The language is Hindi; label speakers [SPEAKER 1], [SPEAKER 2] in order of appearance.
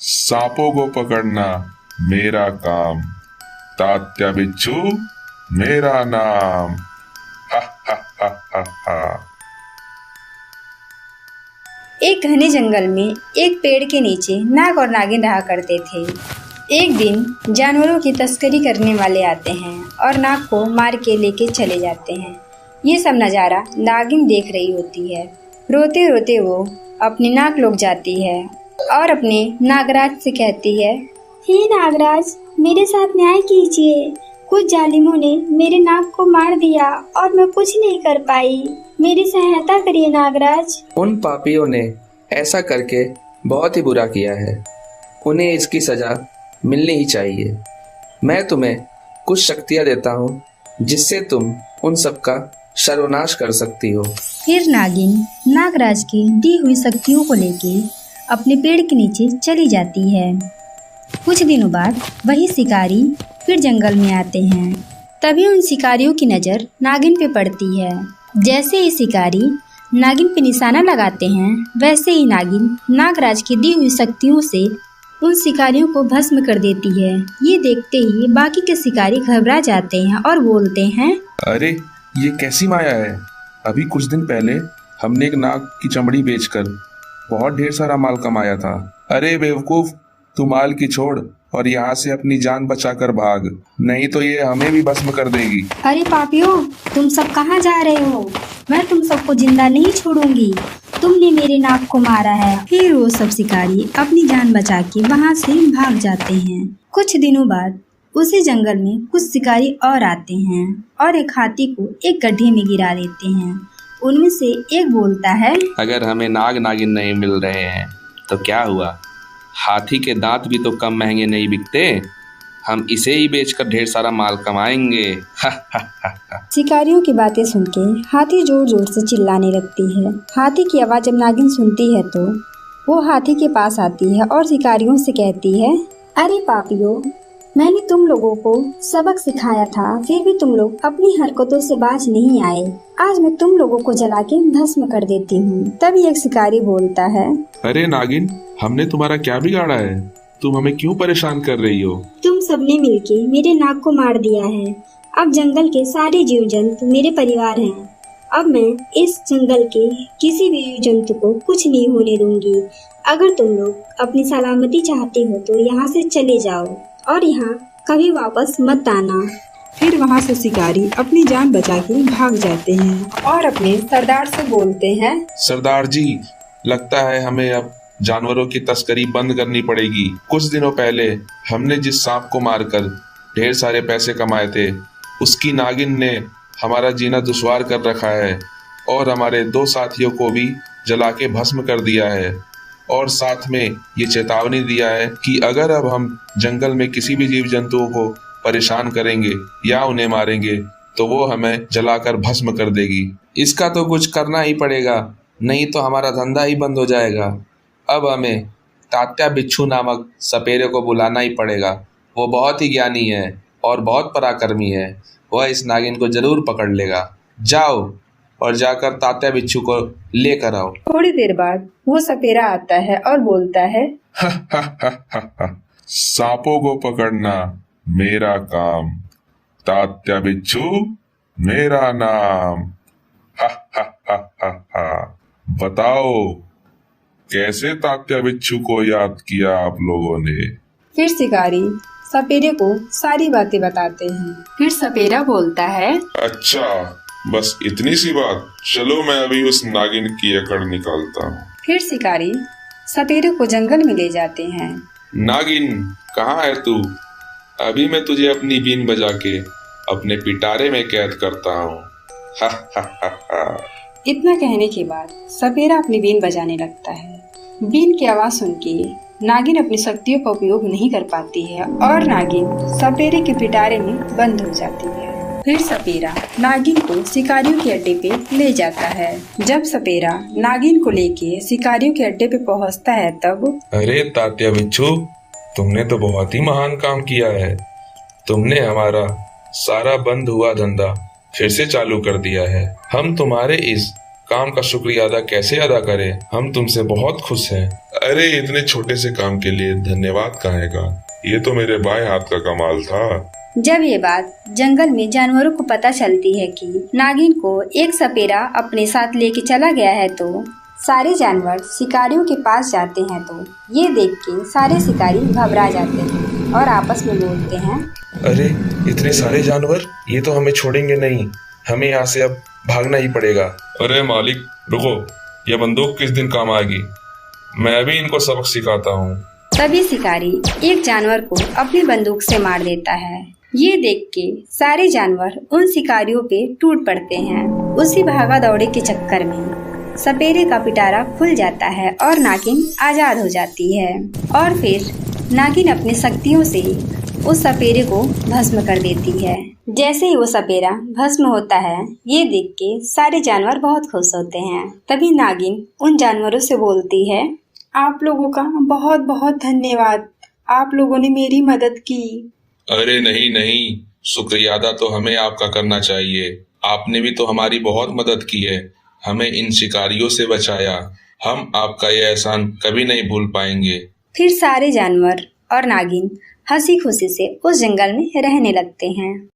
[SPEAKER 1] सांपों को पकड़ना मेरा काम, तात्या बिच्छू मेरा नाम। हा हा हा हा हा।
[SPEAKER 2] एक घने जंगल में एक पेड़ के नीचे नाग और नागिन रहा करते थे। एक दिन जानवरों की तस्करी करने वाले आते हैं और नाग को मार के लेके चले जाते हैं। ये सब नज़ारा नागिन देख रही होती है। रोते रोते वो अपने नाग लोग जाती है और अपने नागराज से कहती है, हे नागराज, मेरे साथ न्याय कीजिए। कुछ जालिमों ने मेरे नाग को मार दिया और मैं कुछ नहीं कर पाई। मेरी सहायता करिए नागराज।
[SPEAKER 3] उन पापियों ने ऐसा करके बहुत ही बुरा किया है, उन्हें इसकी सजा मिलनी ही चाहिए। मैं तुम्हें कुछ शक्तियाँ देता हूँ जिससे तुम उन सबका सर्वनाश कर सकती हो।
[SPEAKER 2] फिर नागिन नागराज की दी हुई शक्तियों को लेके अपने पेड़ के नीचे चली जाती है। कुछ दिनों बाद वही शिकारी फिर जंगल में आते हैं। तभी उन शिकारियों की नज़र नागिन पे पड़ती है। जैसे ही शिकारी नागिन पे निशाना लगाते हैं, वैसे ही नागिन नागराज की दी हुई शक्तियों से उन शिकारियों को भस्म कर देती है। ये देखते ही बाकी के शिकारी घबरा जाते हैं और बोलते हैं,
[SPEAKER 1] अरे ये कैसी माया है। अभी कुछ दिन पहले हमने एक नाग की चमड़ी बेचकर बहुत ढेर सारा माल कमाया था। अरे बेवकूफ, तू माल की छोड़ और यहाँ से अपनी जान बचाकर भाग, नहीं तो ये हमें भी भस्म कर देगी।
[SPEAKER 2] अरे पापियों, तुम सब कहाँ जा रहे हो? मैं तुम सबको जिंदा नहीं छोड़ूंगी। तुमने मेरे नाग को मारा है। फिर वो सब शिकारी अपनी जान बचा के वहाँ से भाग जाते हैं। कुछ दिनों बाद उसी जंगल में कुछ शिकारी और आते हैं और एक हाथी को एक गड्ढे में गिरा देते हैं। उनमें से एक बोलता है,
[SPEAKER 3] अगर हमें नाग नागिन नहीं मिल रहे हैं तो क्या हुआ, हाथी के दांत भी तो कम महंगे नहीं बिकते, हम इसे ही बेचकर ढेर सारा माल कमाएंगे।
[SPEAKER 2] शिकारियों की बातें सुन के हाथी जोर जोर से चिल्लाने लगती है। हाथी की आवाज़ जब नागिन सुनती है तो वो हाथी के पास आती है और शिकारियों से कहती है, अरे पापियों, मैंने तुम लोगों को सबक सिखाया था, फिर भी तुम लोग अपनी हरकतों से बाज नहीं आए। आज मैं तुम लोगों को जला के भस्म कर देती हूँ। तभी एक शिकारी बोलता है,
[SPEAKER 1] अरे नागिन, हमने तुम्हारा क्या बिगाड़ा है? तुम हमें क्यों परेशान कर रही हो?
[SPEAKER 2] तुम सबने मिलके मेरे नाग को मार दिया है। अब जंगल के सारे जीव जंतु मेरे परिवार हैं। अब मैं इस जंगल के किसी भी जीव जंतु को कुछ नहीं होने दूंगी। अगर तुम लोग अपनी सलामती चाहते हो तो यहाँ से चले जाओ और यहाँ कभी वापस मत आना।
[SPEAKER 4] फिर वहाँ से शिकारी अपनी जान बचा के भाग जाते हैं और अपने सरदार से बोलते हैं,
[SPEAKER 1] सरदार जी, लगता है हमें अब जानवरों की तस्करी बंद करनी पड़ेगी। कुछ दिनों पहले हमने जिस सांप को मारकर ढेर सारे पैसे कमाए थे, उसकी नागिन ने हमारा जीना दुश्वार कर रखा है और हमारे 2 साथियों को भी जला के भस्म कर दिया है। और साथ में ये चेतावनी दिया है कि अगर अब हम जंगल में किसी भी जीव जंतुओं को परेशान करेंगे या उन्हें मारेंगे तो वो हमें जलाकर भस्म कर देगी।
[SPEAKER 3] इसका तो कुछ करना ही पड़ेगा, नहीं तो हमारा धंधा ही बंद हो जाएगा। अब हमें तात्या बिच्छू नामक सपेरे को बुलाना ही पड़ेगा। वो बहुत ही ज्ञानी है और बहुत पराक्रमी है, वह इस नागिन को जरूर पकड़ लेगा। जाओ और जाकर तात्या बिच्छू को लेकर आओ।
[SPEAKER 4] थोड़ी देर बाद वो सपेरा आता है और बोलता है,
[SPEAKER 1] सांपों को पकड़ना मेरा काम, तात्या बिच्छू मेरा नाम। हा हा हा हा हा। बताओ कैसे तात्या बिच्छू को याद किया आप लोगों ने?
[SPEAKER 4] फिर शिकारी सपेरे को सारी बातें बताते हैं। फिर सपेरा बोलता है,
[SPEAKER 1] अच्छा, बस इतनी सी बात, चलो मैं अभी उस नागिन की अकड़ निकालता हूँ।
[SPEAKER 4] फिर शिकारी सपेरे को जंगल में ले जाते हैं।
[SPEAKER 1] नागिन, कहाँ है तू? अभी मैं तुझे अपनी बीन बजा के अपने पिटारे में कैद करता हूँ। हा हा हा हा।
[SPEAKER 4] इतना कहने के बाद सपेरा अपनी बीन बजाने लगता है। बीन की आवाज सुन के नागिन अपनी शक्तियों का उपयोग नहीं कर पाती है और नागिन सपेरे के पिटारे में बंद हो जाती है। फिर सपेरा नागिन को शिकारियों के अड्डे पे ले जाता है। जब सपेरा नागिन को लेके शिकारियों के अड्डे पे पहुंचता है तब,
[SPEAKER 1] अरे तात्या बिच्छू, तुमने तो बहुत ही महान काम किया है। तुमने हमारा सारा बंद हुआ धंधा फिर से चालू कर दिया है। हम तुम्हारे इस काम का शुक्रिया अदा कैसे अदा करें? हम तुमसे बहुत खुश हैं। अरे इतने छोटे से काम के लिए धन्यवाद काहे का, ये तो मेरे बाएं हाथ का कमाल था।
[SPEAKER 2] जब ये बात जंगल में जानवरों को पता चलती है कि नागिन को एक सपेरा अपने साथ लेके चला गया है तो सारे जानवर शिकारियों के पास जाते हैं। तो ये देख के सारे शिकारी घबरा जाते हैं और आपस में बोलते हैं,
[SPEAKER 1] अरे इतने सारे जानवर, ये तो हमें छोड़ेंगे नहीं, हमें यहाँ से अब भागना ही पड़ेगा। अरे मालिक रुको, ये बंदूक किस दिन काम आएगी, मैं भी इनको सबक सिखाता हूँ।
[SPEAKER 2] तभी शिकारी एक जानवर को अपनी बंदूक से मार देता है। ये देख के सारे जानवर उन शिकारियों पे टूट पड़ते हैं। उसी भागा दौड़े के चक्कर में सपेरे का पिटारा खुल जाता है और नागिन आजाद हो जाती है। और फिर नागिन अपनी शक्तियों से उस सपेरे को भस्म कर देती है। जैसे ही वो सपेरा भस्म होता है, ये देख के सारे जानवर बहुत खुश होते हैं। तभी नागिन उन जानवरों से बोलती है,
[SPEAKER 4] आप लोगों का बहुत बहुत धन्यवाद, आप लोगों ने मेरी मदद की।
[SPEAKER 1] अरे नहीं नहीं, शुक्रिया अदा तो हमें आपका करना चाहिए, आपने भी तो हमारी बहुत मदद की है, हमें इन शिकारियों से बचाया, हम आपका ये एहसान कभी नहीं भूल पाएंगे।
[SPEAKER 2] फिर सारे जानवर और नागिन हंसी खुशी से उस जंगल में रहने लगते हैं।